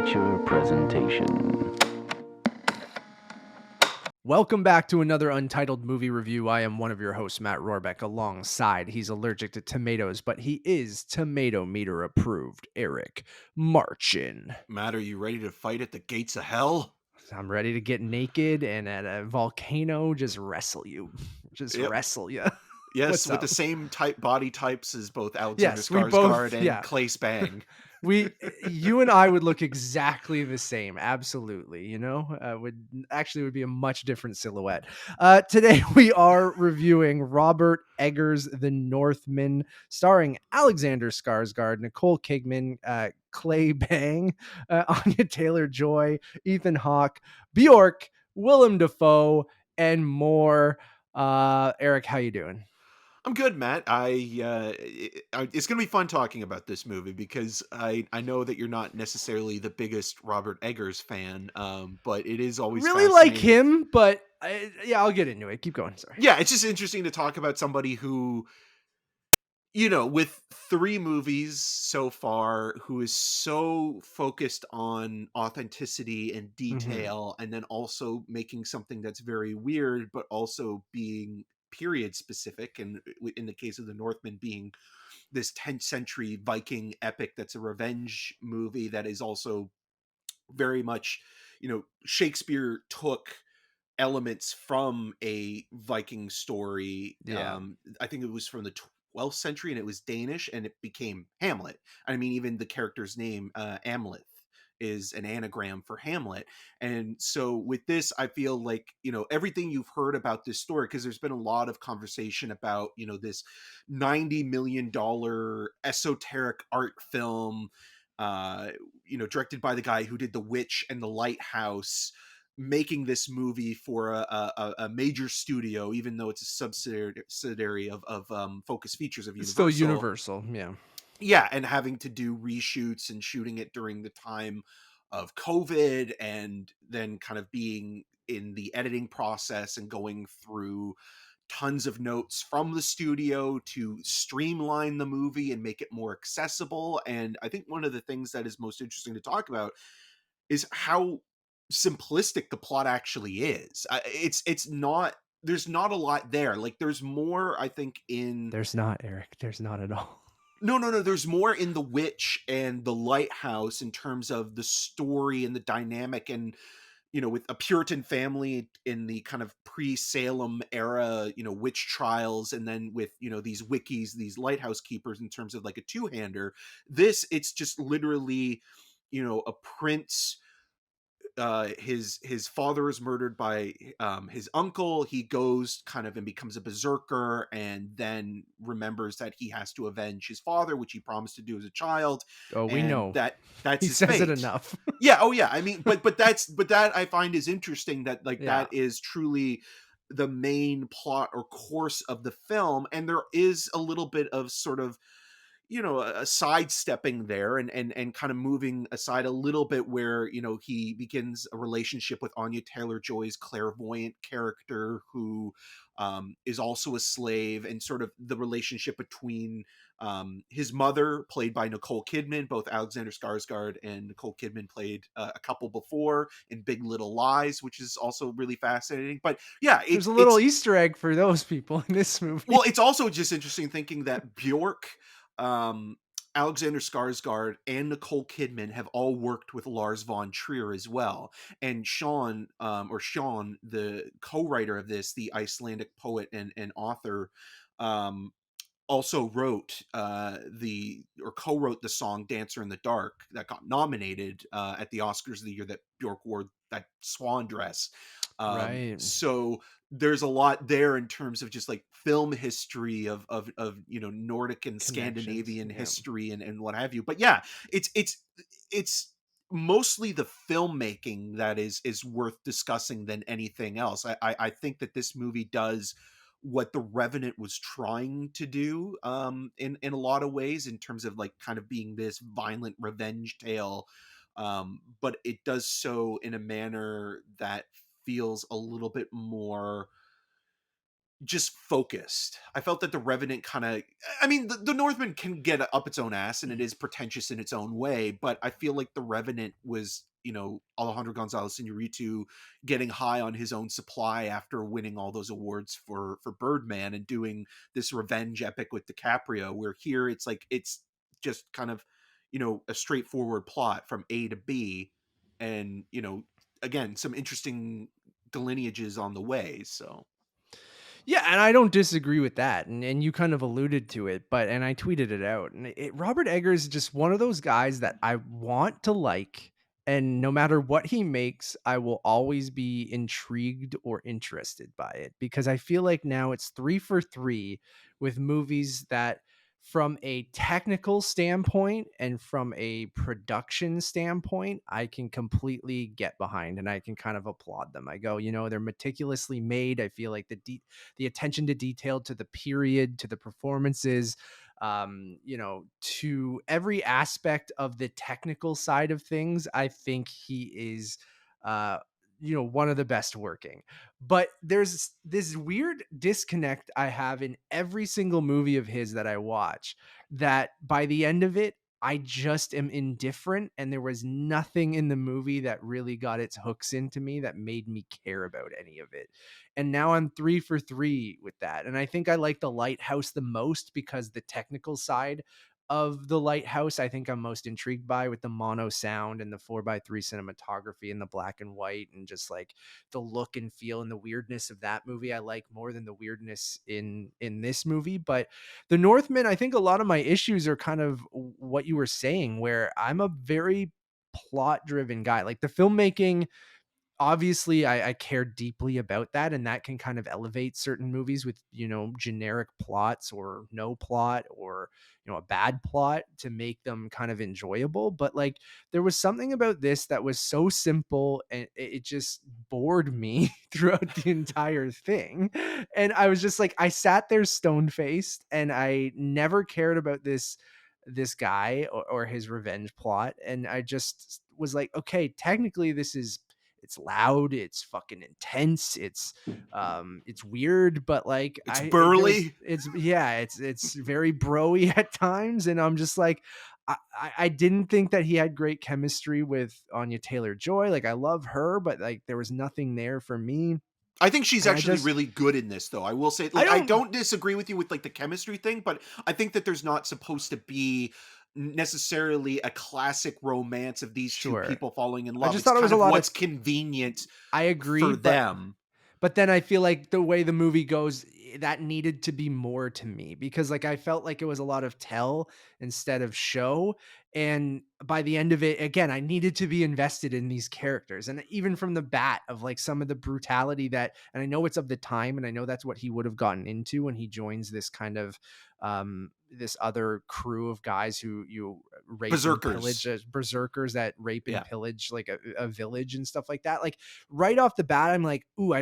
feature presentation. Welcome back to another Untitled movie review. I am one of your hosts, Matt Rohrbeck, alongside he's allergic to tomatoes, but he is tomato meter approved, Eric Marchin. Matt, are you ready to fight at the gates of hell? I'm ready to get naked and at a volcano just wrestle you. Wrestle you. Yes, What's with up? the same body types as both Alexander Yes, we Skarsgård both, and yeah. Claes Bang. You and I would look exactly the same. Absolutely. You know, would be a much different silhouette. Today we are reviewing Robert Eggers' The Northman, starring Alexander Skarsgård, Nicole Kidman, Clay Bang, Anya Taylor-Joy, Ethan Hawke, Björk, Willem Dafoe, and more. Eric, how you doing? I'm good, Matt. It's going to be fun talking about this movie because I know that you're not necessarily the biggest Robert Eggers fan, but it is always Really like fascinating. him, but I'll get into it. Keep going. Sorry. Yeah, it's just interesting to talk about somebody who, with 3 movies so far, who is so focused on authenticity and detail, and then also making something that's very weird, but also being period specific. And in the case of The Northman, being this 10th century Viking epic that's a revenge movie that is also very much, Shakespeare took elements from a Viking story. Yeah. I think it was from the 12th century and it was Danish and it became Hamlet. I mean, even the character's name, Amleth, is an anagram for Hamlet. And so with this, I feel like, everything you've heard about this story, because there's been a lot of conversation about, this $90 million esoteric art film, directed by the guy who did The Witch and The Lighthouse, making this movie for a major studio, even though it's a subsidiary of Focus Features of It's Universal. still Universal. Yeah. Yeah, and having to do reshoots and shooting it during the time of COVID, and then kind of being in the editing process and going through tons of notes from the studio to streamline the movie and make it more accessible. And I think one of the things that is most interesting to talk about is how simplistic the plot actually is. It's not, there's not a lot there. Like, there's more, I think, in There's not, Eric. There's not at all. no, there's more in The Witch and The Lighthouse in terms of the story and the dynamic, and with a Puritan family in the kind of pre-Salem era, witch trials, and then with, these wickies, these lighthouse keepers, in terms of like a two-hander. It's just literally, a prince. His father is murdered by his uncle. He goes kind of and becomes a berserker, and then remembers that he has to avenge his father, which he promised to do as a child. Oh, we And know. that's He his says fate. it enough. Yeah. Oh yeah. I mean, but that I find is interesting, that Yeah. that is truly the main plot or course of the film. And there is a little bit of sort of, a sidestepping there, and kind of moving aside a little bit, where, he begins a relationship with Anya Taylor-Joy's clairvoyant character, who is also a slave, and sort of the relationship between his mother, played by Nicole Kidman. Both Alexander Skarsgård and Nicole Kidman played a couple before in Big Little Lies, which is also really fascinating. But yeah, There's a little Easter egg for those people in this movie. well, it's also just interesting thinking that Björk, Alexander Skarsgård, and Nicole Kidman have all worked with Lars von Trier as well. And Sean, the co-writer of this, the Icelandic poet and author, also co-wrote the song "Dancer in the Dark" that got nominated at the Oscars the year that Björk wore that swan dress. Right. So there's a lot there in terms of just like film history of Nordic and Scandinavian history and what have you. But yeah, it's mostly the filmmaking that is worth discussing than anything else. I think that this movie does what The Revenant was trying to do, in a lot of ways, in terms of like kind of being this violent revenge tale, but it does so in a manner that feels a little bit more just focused. I felt that the Revenant kind of, I mean, the Northman can get up its own ass and it is pretentious in its own way, but I feel like the Revenant was, Alejandro Gonzalez Inarritu getting high on his own supply after winning all those awards for Birdman and doing this revenge epic with DiCaprio, where here it's like, it's just kind of, a straightforward plot from A to B. And, again, some interesting delineages on the way. So Yeah, and I don't disagree with that. And you kind of alluded to it, and I tweeted it out. And Robert Eggers is just one of those guys that I want to like. And no matter what he makes, I will always be intrigued or interested by it, because I feel like now it's 3 for 3 with movies that, from a technical standpoint and from a production standpoint, I can completely get behind and I can kind of applaud them. I go, they're meticulously made. I feel like the attention to detail, to the period, to the performances, to every aspect of the technical side of things. I think he is, one of the best working. But there's this weird disconnect I have in every single movie of his that I watch, that by the end of it, I just am indifferent, and there was nothing in the movie that really got its hooks into me that made me care about any of it. And now I'm 3 for 3 with that. And I think I like The Lighthouse the most, because the technical side of The Lighthouse, I think I'm most intrigued by, with the mono sound and the 4:3 cinematography and the black and white, and just like the look and feel and the weirdness of that movie I like more than the weirdness in this movie. But The Northman, I think a lot of my issues are kind of what you were saying, where I'm a very plot driven guy. Like the filmmaking, obviously I care deeply about that, and that can kind of elevate certain movies with, generic plots or no plot, or, a bad plot, to make them kind of enjoyable. But like, there was something about this that was so simple, and it just bored me throughout the entire thing. And I was just like, I sat there stone faced, and I never cared about this guy, or his revenge plot. And I just was like, okay, technically it's loud, it's fucking intense, it's weird, but like, it's burly. it's very broy at times. And I'm just like, I didn't think that he had great chemistry with Anya Taylor-Joy. Like, I love her, but like, there was nothing there for me. I think she's And actually really good in this, though. I will say, I like, I don't don't disagree with you with like the chemistry thing, but I think that there's not supposed to be necessarily a classic romance of these two Sure. people falling in I love. just It's thought it was kind a of lot of what's convenient I agree, for but them. then I feel like the way the movie goes, that needed to be more to me, because like, I felt like it was a lot of tell instead of show. And by the end of it, again, I needed to be invested in these characters. And even from the bat of like some of the brutality that, and I know it's of the time, and I know that's what he would have gotten into when he joins this kind of, this other crew of guys who rape and pillage, Berserkers. berserkers that rape and Yeah. pillage like a village and stuff like that. Like, right off the bat, I'm like, ooh, I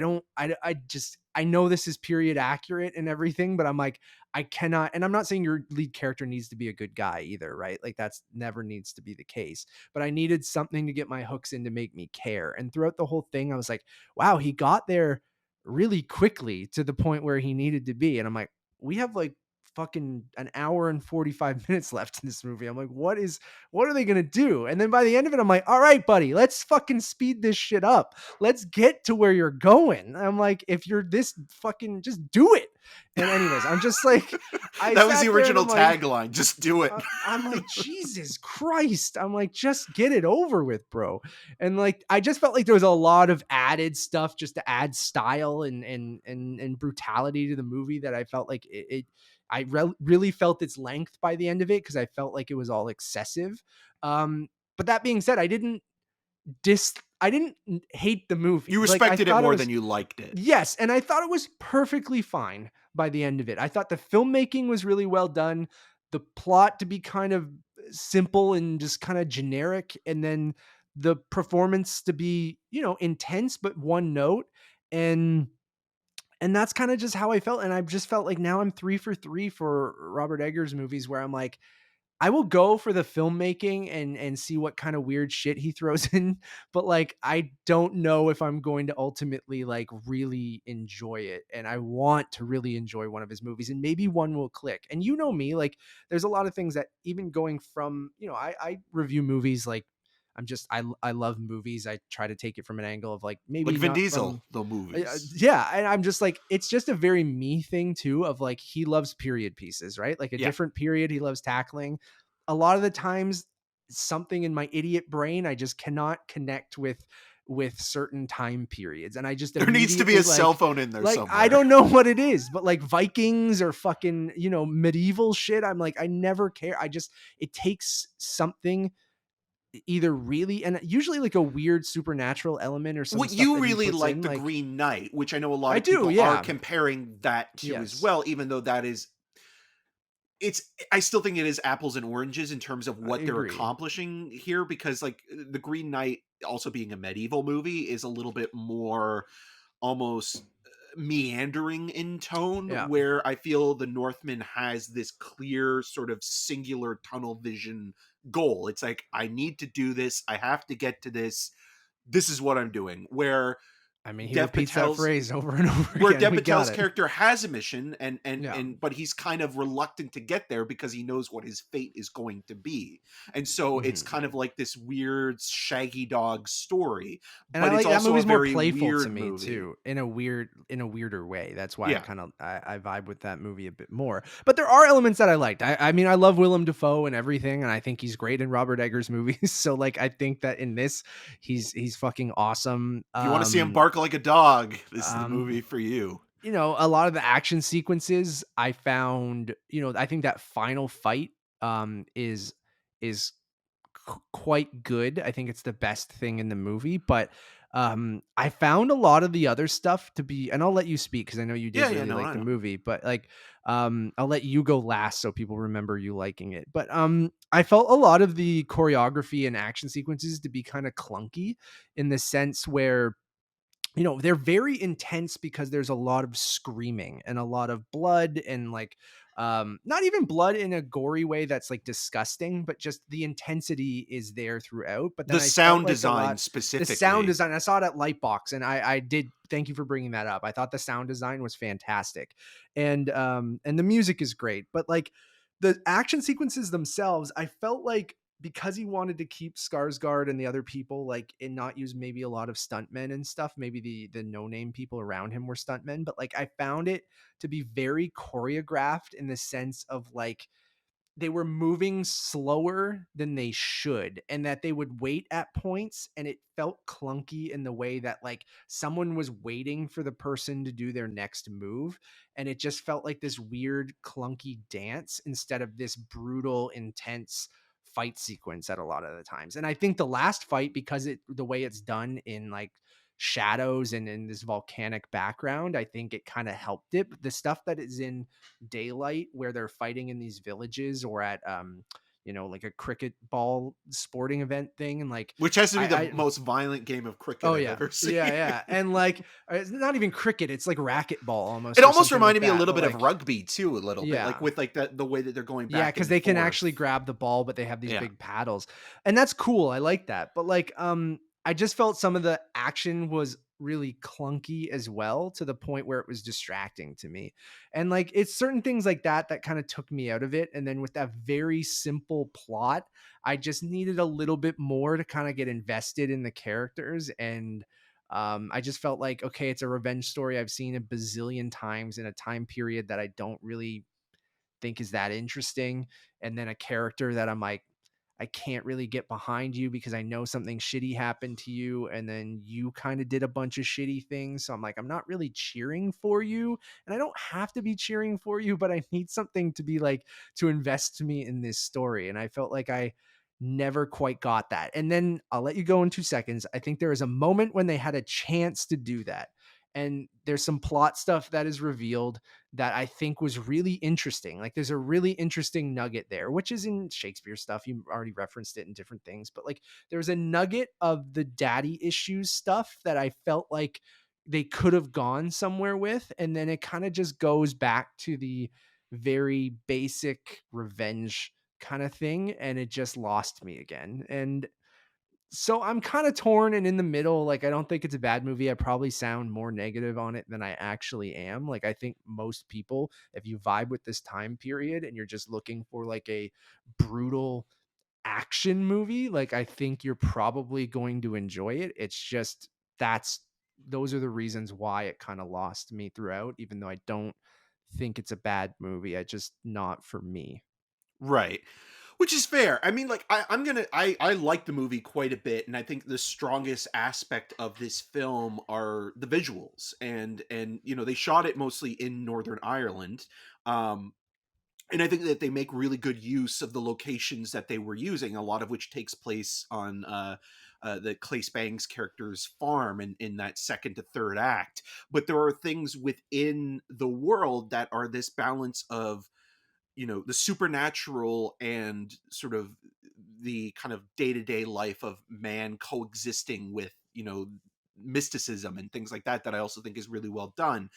know this is period accurate and everything, but I'm like, I cannot, and I'm not saying your lead character needs to be a good guy either, right? Like, that's never needs to be the case, but I needed something to get my hooks in to make me care. And throughout the whole thing, I was like, wow, he got there really quickly to the point where he needed to be. And I'm like, we have like fucking an hour and 45 minutes left in this movie. I'm like, what are they gonna do? And then by the end of it, I'm like, all right, buddy, let's fucking speed this shit up. Let's get to where you're going. I'm like, if you're this fucking, just do it. And anyways, I'm just like, That was the original tagline. Just do it. I'm like, Jesus Christ. I'm like, just get it over with, bro. And like, I just felt like there was a lot of added stuff just to add style and brutality to the movie, that I felt like really felt its length by the end of it, because I felt like it was all excessive. But that being said, I didn't hate the movie. You Like, I respected it thought more than you liked it. yes, and I thought it was perfectly fine by the end of it. I thought the filmmaking was really well done, the plot to be kind of simple and just kind of generic, and then the performance to be, intense but one note. And that's kind of just how I felt. And I just felt like now I'm 3 for 3 for Robert Eggers movies, where I'm like, I will go for the filmmaking and see what kind of weird shit he throws in, but like I don't know if I'm going to ultimately like really enjoy it. And I want to really enjoy one of his movies, and maybe one will click. And you know me, like there's a lot of things that even going from, I review movies like I love movies. I try to take it from an angle of like Like maybe Vin not from Diesel, the movies. yeah, and I'm just like it's just a very me thing too of like he loves period pieces, right? Like a Yeah. different period he loves tackling. A lot of the times something in my idiot brain I just cannot connect with certain time periods, and I just There needs to be immediately a cell phone in there like I somewhere. don't know what it is, but like Vikings or fucking, medieval shit, I'm like I never care. It takes something either really and usually like a weird supernatural element or some What stuff you that he really puts like in the like Green Knight, which I know a lot I of do, people are yeah. comparing that to as Yes. well, even though that is it's I still think it is apples and oranges in terms of I what they're agree. accomplishing here, because like the Green Knight also being a medieval movie is a little bit more almost meandering in tone, Yeah. where I feel the Northman has this clear sort of singular tunnel vision goal. It's like, I need to do this, I have to get to this is what I'm doing. Where I mean, he Dev repeats that Patel's phrase over and over where again. Dev We got Patel's it. character has a mission, Yeah. and but he's kind of reluctant to get there because he knows what his fate is going to be. And so it's Mhm. kind of like this weird Shaggy Dog story, And I but it's like that also a movie's more very playful to weird me movie. too, in a weirder way. That's why Yeah. I vibe with that movie a bit more. But there are elements that I liked. I mean, I love Willem Dafoe and everything, and I think he's great in Robert Eggers movies. So like I think that in this he's fucking awesome. If you want to see him bark like a dog, this is the movie Um for you. a lot of the action sequences I found, I think that final fight is quite good. I think it's the best thing in the movie, but I found a lot of the other stuff to be, and I'll let you speak because I know you did Yeah, yeah, really no, like I the know. movie, but like I'll let you go last so people remember you liking it. But I felt a lot of the choreography and action sequences to be kind of clunky in the sense where they're very intense because there's a lot of screaming and a lot of blood and like not even blood in a gory way that's like disgusting, but just the intensity is there throughout. But then The I felt sound like design the sound specifically. design, I saw it at Lightbox, and I did thank you for bringing that up. I thought the sound design was fantastic, and the music is great, but like the action sequences themselves, I felt like because he wanted to keep Skarsgård and the other people like and not use maybe a lot of stuntmen and stuff. Maybe the no name people around him were stuntmen, but like I found it to be very choreographed in the sense of like they were moving slower than they should, and that they would wait at points, and it felt clunky in the way that like someone was waiting for the person to do their next move, and it just felt like this weird clunky dance instead of this brutal intense fight sequence at a lot of the times. And I think the last fight, because the way it's done in like shadows and in this volcanic background, I think it kind of helped it. But the stuff that is in daylight where they're fighting in these villages or at like a cricket ball sporting event thing, and like Which has to be the I most violent game of cricket oh I've yeah, ever seen. yeah, and like it's not even cricket, it's like racquetball It almost or almost something like reminded me a that, little but bit of like rugby too, a little bit, like yeah. with like the way that they're going Yeah, back because and they can forth. actually grab the ball, but they have these Yeah. big paddles. And that's cool. I like that. But like I just felt some of the action was really clunky as well, to the point where it was distracting to me. And like it's certain things like that that kind of took me out of it. And then with that very simple plot, I just needed a little bit more to kind of get invested in the characters. And I just felt like, okay, it's a revenge story I've seen a bazillion times in a time period that I don't really think is that interesting, and then a character that I'm like, I can't really get behind you because I know something shitty happened to you, and then you kind of did a bunch of shitty things, so I'm like, I'm not really cheering for you, and I don't have to be cheering for you, but I need something to be like to invest me in this story. And I felt like I never quite got that. And then I'll let you go in 2 seconds. I think there is a moment when they had a chance to do that, and there's some plot stuff that is revealed that I think was really interesting. Like there's a really interesting nugget there, which is in Shakespeare stuff. You already referenced it in different things, but like there's a nugget of the daddy issues stuff that I felt like they could have gone somewhere with. And then it kind of just goes back to the very basic revenge kind of thing, and it just lost me again. And so I'm kind of torn and in the middle. Like, I don't think it's a bad movie. I probably sound more negative on it than I actually am. Like, I think most people, if you vibe with this time period and you're just looking for like a brutal action movie, like, I think you're probably going to enjoy it. It's just that's those are the reasons why it kind of lost me throughout, even though I don't think it's a bad movie. I just not for me. Right. Which is fair. I mean, like I like the movie quite a bit, and I think the strongest aspect of this film are the visuals, and you know, they shot it mostly in Northern Ireland. Um and I think that they make really good use of the locations that they were using, a lot of which takes place on the Claes Bang's character's farm in that second to third act. But there are things within the world that are this balance of, you know, the supernatural and sort of the kind of day-to-day life of man coexisting with, you know, mysticism and things like that, that I also think is really well done.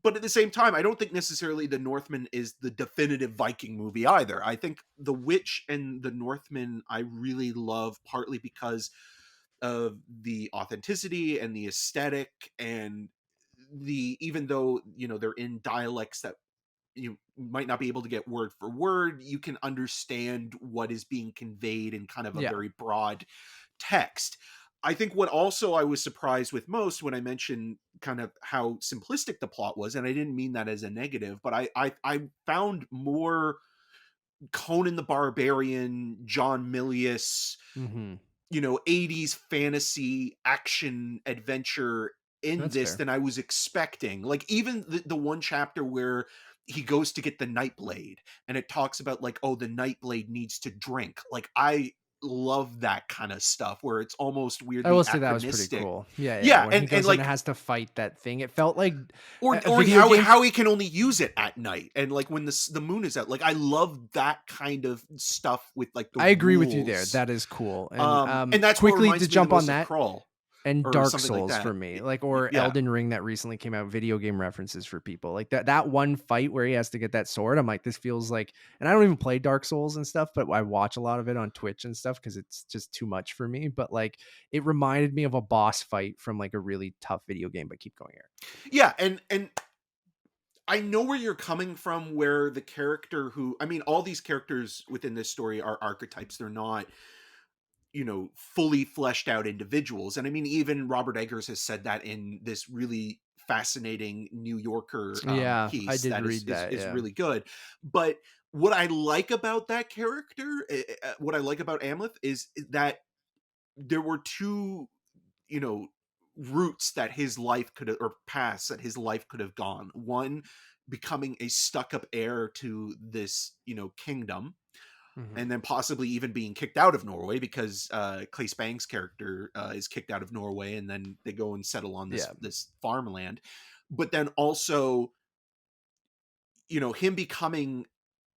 But at the same time, I don't think necessarily the Northman is the definitive Viking movie either. I think The Witch and the Northman I really love, partly because of the authenticity and the aesthetic, and the, even though, you know, they're in dialects that you might not be able to get word for word, you can understand what is being conveyed in kind of a Yeah. very broad text. I think what also I was surprised with most when I mentioned kind of how simplistic the plot was, and I didn't mean that as a negative, but I found more Conan the Barbarian, John Milius, Hmm. you know, 80s fantasy action adventure in That's this fair. than I was expecting. Like, even the one chapter where he goes to get the Nightblade and it talks about, like, oh, the Nightblade needs to drink. Like, I love that kind of stuff where it's almost I will weirdly say that was pretty anachronistic. cool. Yeah, yeah. Yeah, When he and goes in and like, has to fight that thing, it felt like a or video game. how he can only use it at night, and like when the moon is out. Like, I love that kind of stuff with like the I agree with you there. rules. That is cool. And And that's what quickly to reminds me the jump on most of that, Crawl and or Dark something like Souls for that. me, like, or Yeah. Elden Ring that recently came out, video game references for people. Like that one fight where he has to get that sword. I'm like, this feels like, and I don't even play Dark Souls and stuff, but I watch a lot of it on Twitch and stuff because it's just too much for me. But like, it reminded me of a boss fight from like a really tough video game. But keep going here. Yeah, and I know where you're coming from, where the character who, I mean, all these characters within this story are archetypes. They're not, you know, fully fleshed out individuals. And I mean, even Robert Eggers has said that in this really fascinating New Yorker Yeah, I piece did that read that. is Yeah. really good. But what I like about that character, what I like about Amleth, is that there were two, you know, routes that his life could have, or paths that his life could have gone. One, becoming a stuck-up heir to this, you know, kingdom, Hmm. and then possibly even being kicked out of Norway, because Claes Bang's character is kicked out of Norway, and then they go and settle on Yeah. this farmland. But then also, you know, him becoming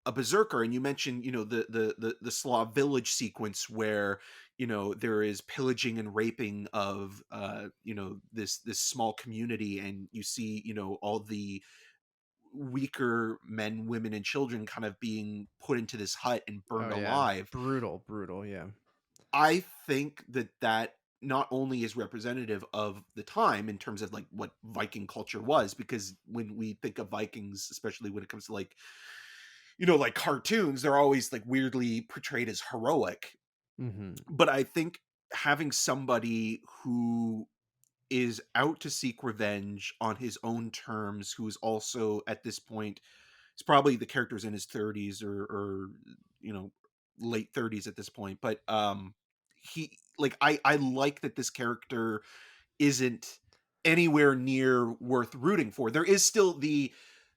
a berserker. And you mentioned, you know, the Slav village sequence where, you know, there is pillaging and raping of you know, this small community, and you see, you know, all the weaker men, women, and children kind of being put into this hut and Oh burned yeah. alive. Brutal. Brutal. Yeah. I think that that not only is representative of the time in terms of like what Viking culture was, because when we think of Vikings, especially when it comes to like, you know, like cartoons, they're always like weirdly portrayed as heroic. Hmm. But I think having somebody who is out to seek revenge on his own terms, who is also at this point, it's probably the character's in his 30s, or you know, late 30s at this point. But he, like, I like that this character isn't anywhere near worth rooting for. There is still the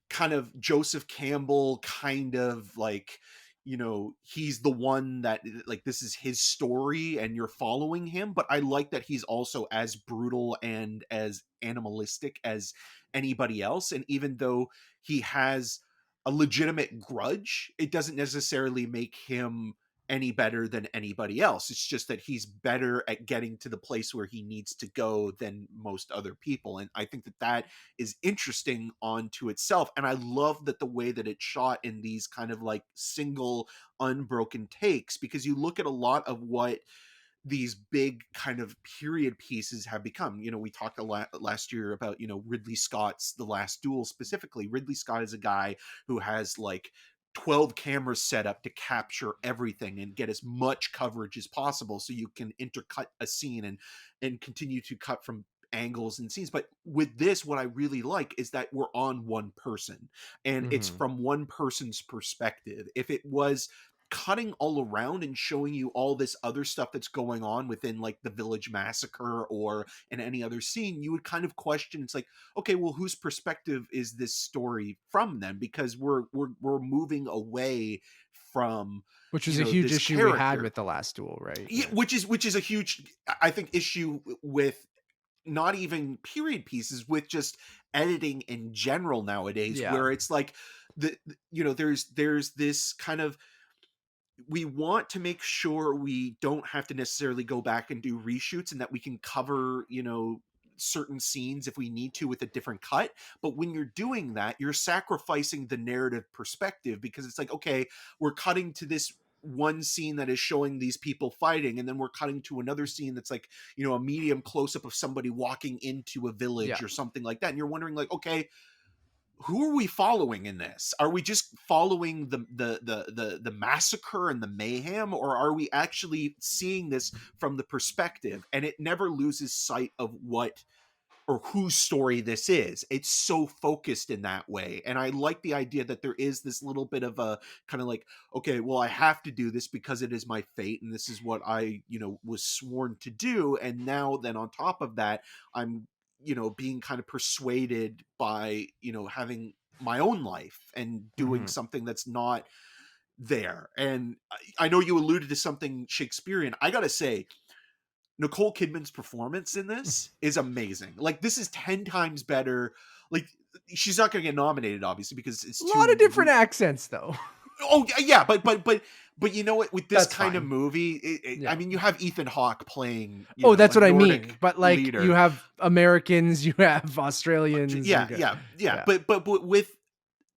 kind of Joseph Campbell kind of like, you know, he's the one that, like, this is his story and you're following him. But I like that he's also as brutal and as animalistic as anybody else. And even though he has a legitimate grudge, it doesn't necessarily make him any better than anybody else. It's just that he's better at getting to the place where he needs to go than most other people. And I think that that is interesting onto itself. And I love that the way that it's shot in these kind of like single unbroken takes, because you look at a lot of what these big kind of period pieces have become. You know, we talked last year about, you know, Ridley Scott's The Last Duel specifically. Ridley Scott is a guy who has like 12 cameras set up to capture everything and get as much coverage as possible so you can intercut a scene and continue to cut from angles and scenes. But with this, what I really like is that we're on one person and it's from one person's perspective. If it was cutting all around and showing you all this other stuff that's going on within like the village massacre or in any other scene, you would kind of question, it's like, okay, well, whose perspective is this story from then? Because we're moving away from, which was you a know, huge this issue we had character. with The Last Duel, right? Yeah, which is a huge, I think, issue with not even period pieces, with just editing in general nowadays, where it's like you know, there's this kind of, we want to make sure we don't have to necessarily go back and do reshoots and that we can cover, you know, certain scenes if we need to with a different cut. But when you're doing that, you're sacrificing the narrative perspective, because it's like, okay, we're cutting to this one scene that is showing these people fighting, and then we're cutting to another scene that's like, you know, a medium close-up of somebody walking into a village or something like that. And you're wondering like, okay, who are we following in this? Are we just following the massacre and the mayhem, or are we actually seeing this from the perspective? And it never loses sight of what or whose story this is. It's so focused in that way. And I like the idea that there is this little bit of a kind of like, okay, well, I have to do this because it is my fate and this is what I, you know, was sworn to do. And now then on top of that, I'm, you know, being kind of persuaded by, you know, having my own life and doing something that's not there. And I know you alluded to something Shakespearean. I gotta say, Nicole Kidman's performance in this is amazing. Like, this is 10 times better. Like, she's not going to get nominated, obviously, because it's a lot of different accents, though. Oh yeah, but you know what? With this That's kind of fine. movie, I mean, you have Ethan Hawke playing. That's what I Nordic mean. But like, leader. you have Americans, you have Australians. Yeah. But with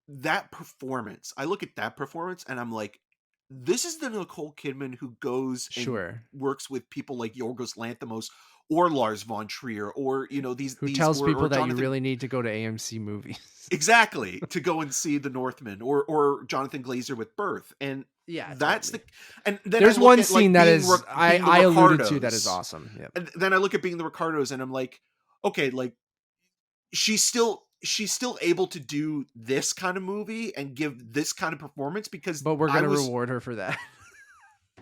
that performance, I look at that performance and I'm like, this is the Nicole Kidman who goes and works with people like Yorgos Lanthimos or Lars von Trier, or, you know, these tells people that Jonathan, you really need to go to AMC movies. Exactly, to go and see The Northman, or Jonathan Glazer with Birth. And that's totally. And then there's one scene that is I alluded to that is Ricardos. awesome. And then I look at Being the Ricardos and I'm like, okay, like she's still able to do this kind of movie and give this kind of performance, because but we're gonna reward her for that.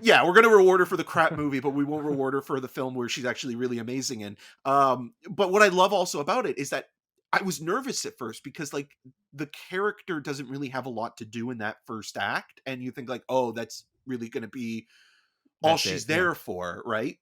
Yeah, we're going to reward her for the crap movie, but we won't reward her for the film where she's actually really amazing in. But what I love also about it is that I was nervous at first, because like the character doesn't really have a lot to do in that first act. And you think like, oh, that's really going to be all she's there for, right?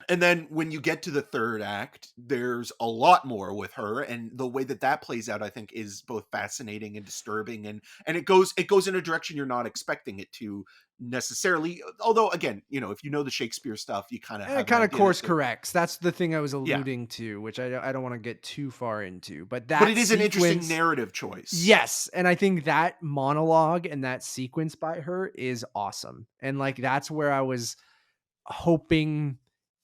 And then when you get to the third act, there's a lot more with her, and the way that plays out, I think, is both fascinating and disturbing, and it goes in a direction you're not expecting it to necessarily. Although, again, you know, if you know the Shakespeare stuff, you kind of course corrects. That's the thing I was alluding to, which I don't want to get too far into, but it is an interesting narrative choice. Yes, and I think that monologue and that sequence by her is awesome, and like that's where I was hoping,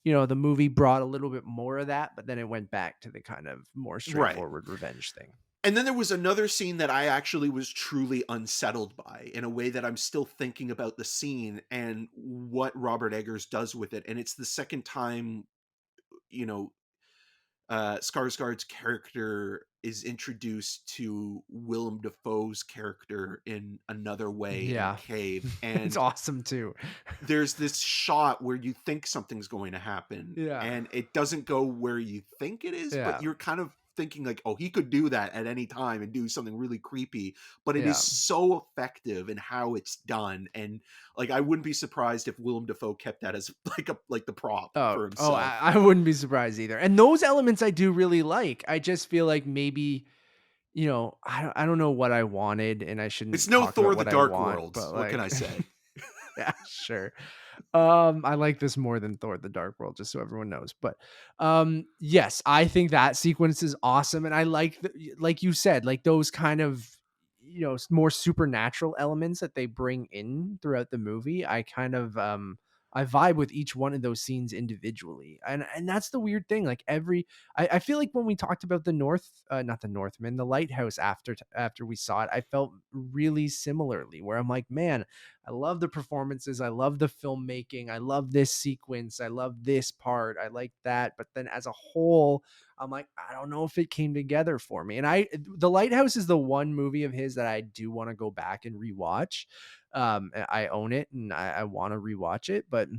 you know, the movie brought a little bit more of that, but then it went back to the kind of more straightforward revenge thing. And then there was another scene that I actually was truly unsettled by, in a way that I'm still thinking about the scene and what Robert Eggers does with it. And it's the second time, you know, Skarsgård's character is introduced to Willem Dafoe's character in another way in a cave. And it's awesome too. There's this shot where you think something's going to happen, and it doesn't go where you think it is, but you're kind of thinking like, oh, he could do that at any time and do something really creepy. But it is so effective in how it's done. And like, I wouldn't be surprised if Willem Dafoe kept that as like the prop for himself. I wouldn't be surprised either. And those elements I do really like. I just feel like maybe, you know, I don't know what I wanted, and I shouldn't. It's no Thor: The Dark World. What can I say? Yeah, sure. I like this more than Thor: The Dark World, just so everyone knows. But yes, I think that sequence is awesome, and I like like you said, like those kind of more supernatural elements that they bring in throughout the movie. I kind of I vibe with each one of those scenes individually, and that's the weird thing. Like I feel like when we talked about the not the Northman, the lighthouse after we saw it, I felt really similarly. Where I'm like, man, I love the performances. I love the filmmaking. I love this sequence. I love this part. I like that. But then as a whole, I'm like, I don't know if it came together for me. And The Lighthouse is the one movie of his that I do want to go back and rewatch. I own it and I want to rewatch it, but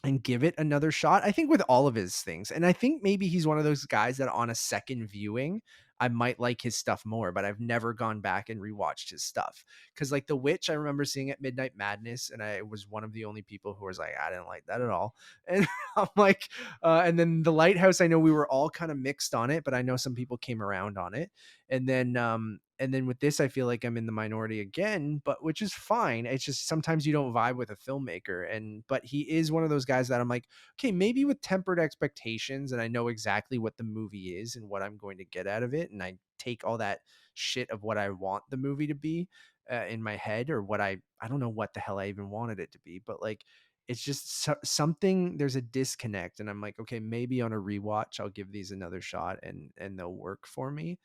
and give it another shot. I think with all of his things. And I think maybe he's one of those guys that on a second viewing, I might like his stuff more, but I've never gone back and rewatched his stuff. Cause like The Witch, I remember seeing at Midnight Madness, and I was one of the only people who was like, I didn't like that at all. And I'm like, and then The Lighthouse, I know we were all kind of mixed on it, but I know some people came around on it. And then with this, I feel like I'm in the minority again, but which is fine. It's just sometimes you don't vibe with a filmmaker. But he is one of those guys that I'm like, okay, maybe with tempered expectations, and I know exactly what the movie is and what I'm going to get out of it. And I take all that shit of what I want the movie to be in my head, or what I don't know what the hell I even wanted it to be, but like, it's just something, there's a disconnect. And I'm like, okay, maybe on a rewatch, I'll give these another shot and they'll work for me.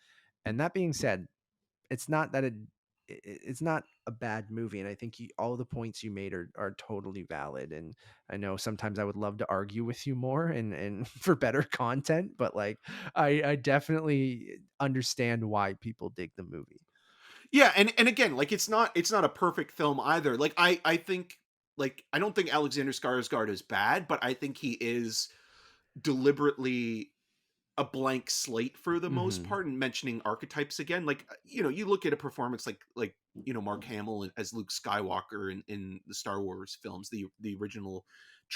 And that being said, it's not that it's not a bad movie, and I think all the points you made are totally valid. And I know sometimes I would love to argue with you more and for better content, but like I definitely understand why people dig the movie. Yeah, and again, like it's not a perfect film either. Like I think, like I don't think Alexander Skarsgård is bad, but I think he is deliberately a blank slate for the most Hmm. part. And mentioning archetypes again, like you look at a performance like Mark Hamill as Luke Skywalker in the Star Wars films, the original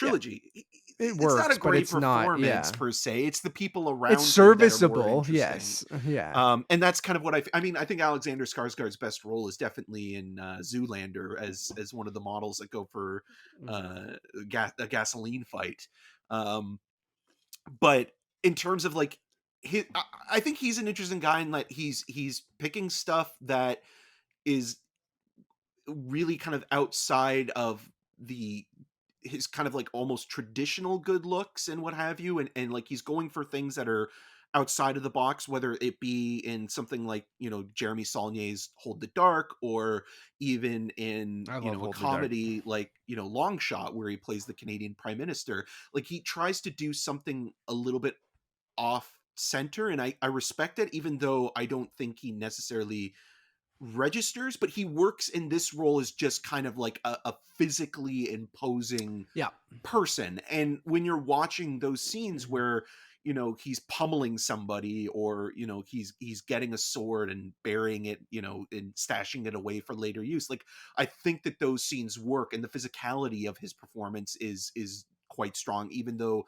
Yeah, trilogy. it It's not a works, but great it's not. performance Yeah, per se. It's the people it's around him that are more serviceable. interesting. Yes. Yeah. And that's kind of what I mean. I think Alexander Skarsgård's best role is definitely in Zoolander as one of the models that go for Mhm. a gasoline fight. Um, but in terms of like I think he's an interesting guy in that he's picking stuff that is really kind of outside of the his kind of like almost traditional good looks and what have you, and like he's going for things that are outside of the box, whether it be in something like Jeremy Saulnier's Hold the Dark, or even in I love a Hold the Dark. comedy like Long Shot, where he plays the Canadian prime minister. Like he tries to do something a little bit off center, and I respect it, even though I don't think he necessarily registers, but he works in this role as just kind of like a physically imposing Yeah. person. And when you're watching those scenes Mhm. where he's pummeling somebody, or he's getting a sword and burying it, and stashing it away for later use, like I think that those scenes work, and the physicality of his performance is quite strong, even though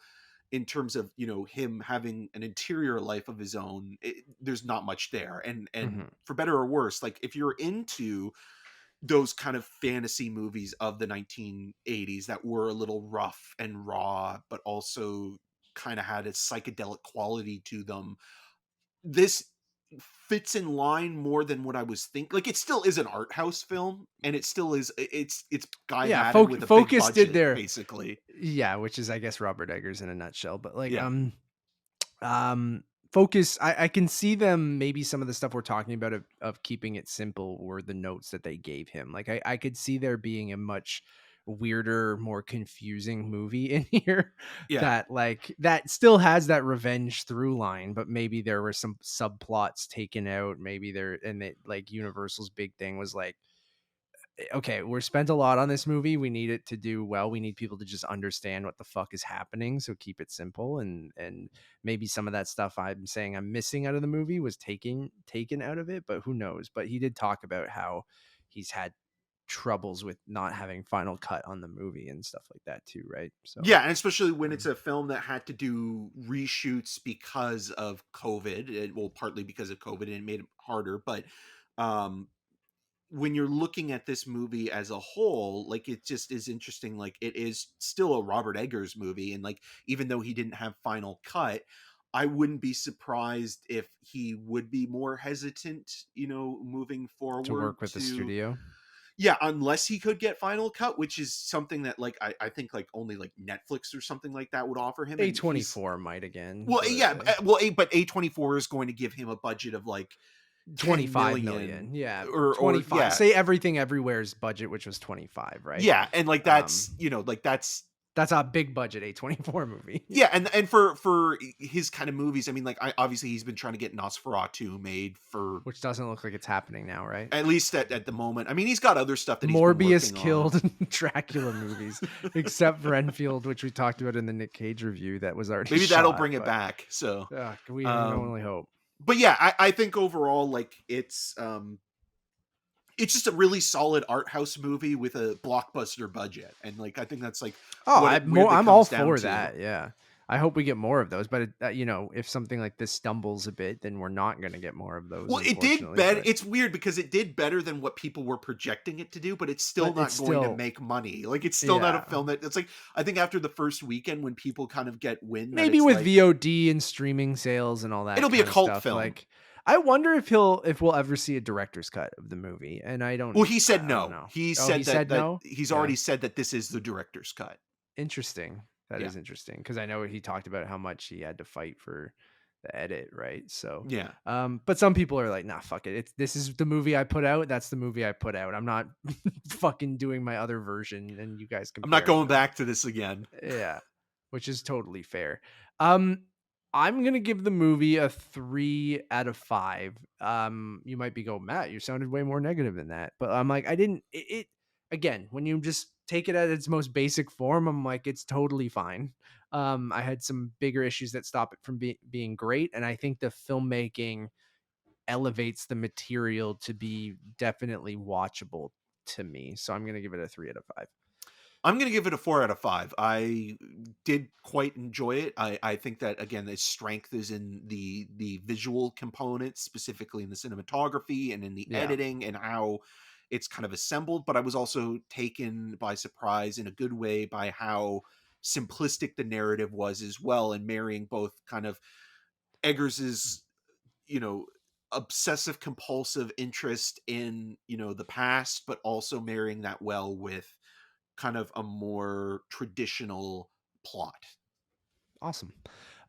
in terms of him having an interior life of his own, there's not much there. And Mhm. for better or worse, like if you're into those kind of fantasy movies of the 1980s that were a little rough and raw, but also kind of had a psychedelic quality to them, this fits in line more than what I was thinking. Like it still is an art house film, and it still is, it's Guy Yeah, Maddin with a big Focus did budget their basically. yeah, which is I guess Robert Eggers in a nutshell. But like Yeah. um Focus, I can see them, maybe some of the stuff we're talking about of keeping it simple were the notes that they gave him. Like I could see there being a much weirder, more confusing movie in here Yeah. that like that still has that revenge through line, but maybe there were some subplots taken out. Maybe there, and it, like Universal's big thing was like, okay, we're spent a lot on this movie. We need it to do well. We need people to just understand what the fuck is happening. So keep it simple. And maybe some of that stuff I'm saying I'm missing out of the movie was taken out of it, but who knows? But he did talk about how he's had troubles with not having final cut on the movie and stuff like that too, right? So Yeah, and especially when it's um, a film that had to do reshoots because of COVID. Well, partly because of COVID, and it made it harder. But um, when you're looking at this movie as a whole, like, it just is interesting. Like, it is still a Robert Eggers movie, and like, even though he didn't have final cut, I wouldn't be surprised if he would be more hesitant, moving To forward work with the studio. yeah, unless he could get final cut, which is something that, like, I think, like, only like Netflix or something like that would offer him. And A24 might again. well, but, yeah, but A24 is going to give him a budget of like 25 10 million. Yeah. or 25. yeah, Say Everything Everywhere's budget, which was 25, right? yeah, and like that's That's a big budget A24 movie. yeah, and for his kind of movies, I mean, like, obviously he's been trying to get Nosferatu made for, Which doesn't look like it's happening now, right? at least at the moment. I mean, he's got other stuff that he's Morbius been working killed on. Dracula movies, except for Enfield, which we talked about in the Nick Cage review that was already Maybe that'll shot, bring it but, back. So we can only hope. but yeah, I think overall, like, it's just a really solid art house movie with a blockbuster budget, and like, I think that's like, I'm all for that. Yeah, I hope we get more of those. But if something like this stumbles a bit, then we're not going to get more of those. Well, it did better. It's weird because it did better than what people were projecting it to do, but it's still not going to make money. Like, it's still not a film that it's like, I think after the first weekend, when people kind of get wind, maybe with like, VOD and streaming sales and all that, it'll be a cult film. Like, I wonder if we'll ever see a director's cut of the movie. And I don't. Well, he said no. He said no. He's already said that this is the director's cut. Interesting. That is interesting, because I know he talked about how much he had to fight for the edit, right? So yeah. But some people are like, nah, fuck it. This is the movie I put out. That's the movie I put out. I'm not fucking doing my other version, and you guys can. I'm not going back to this again. Yeah, which is totally fair. I'm going to give the movie a 3 out of 5. You might be going, Matt, you sounded way more negative than that. But I'm like, again, when you just take it at its most basic form, I'm like, it's totally fine. I had some bigger issues that stop it from being great. And I think the filmmaking elevates the material to be definitely watchable to me. So I'm going to give it a 3 out of 5. I'm going to give it a 4 out of 5. I did quite enjoy it. I think that, again, its strength is in the visual components, specifically in the cinematography and in the editing and how it's kind of assembled. But I was also taken by surprise in a good way by how simplistic the narrative was as well, and marrying both kind of Eggers's, obsessive compulsive interest in, the past, but also marrying that well with kind of a more traditional plot. Awesome.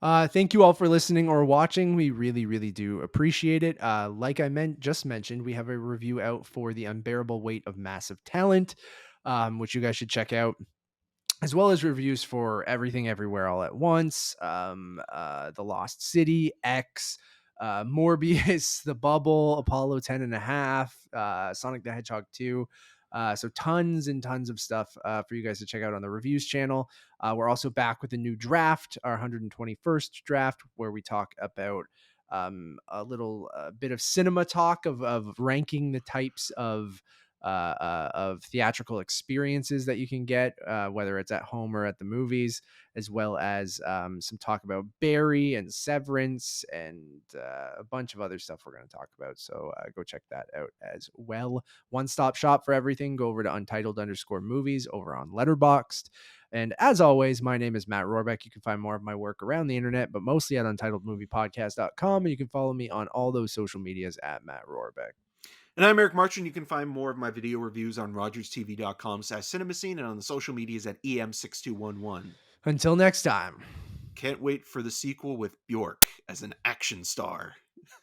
Thank you all for listening or watching. We really, really do appreciate it. Like I just mentioned, we have a review out for The Unbearable Weight of Massive Talent, which you guys should check out, as well as reviews for Everything Everywhere All at Once, The Lost City, X, Morbius, The Bubble, Apollo 10.5, Sonic the Hedgehog 2. So tons and tons of stuff for you guys to check out on the reviews channel. We're also back with a new draft, our 121st draft, where we talk about a little bit of cinema talk of ranking the types of theatrical experiences that you can get, whether it's at home or at the movies, as well as some talk about Barry and Severance and a bunch of other stuff we're going to talk about. So go check that out as well. One-stop shop for everything. Go over to Untitled_movies over on Letterboxd. And as always, my name is Matt Rohrbeck. You can find more of my work around the internet, but mostly at UntitledMoviePodcast.com. And you can follow me on all those social medias at Matt Rohrbeck. And I'm Eric Marchand. You can find more of my video reviews on RogersTV.com/CinemaScene and on the social medias at EM6211. Until next time. Can't wait for the sequel with Björk as an action star.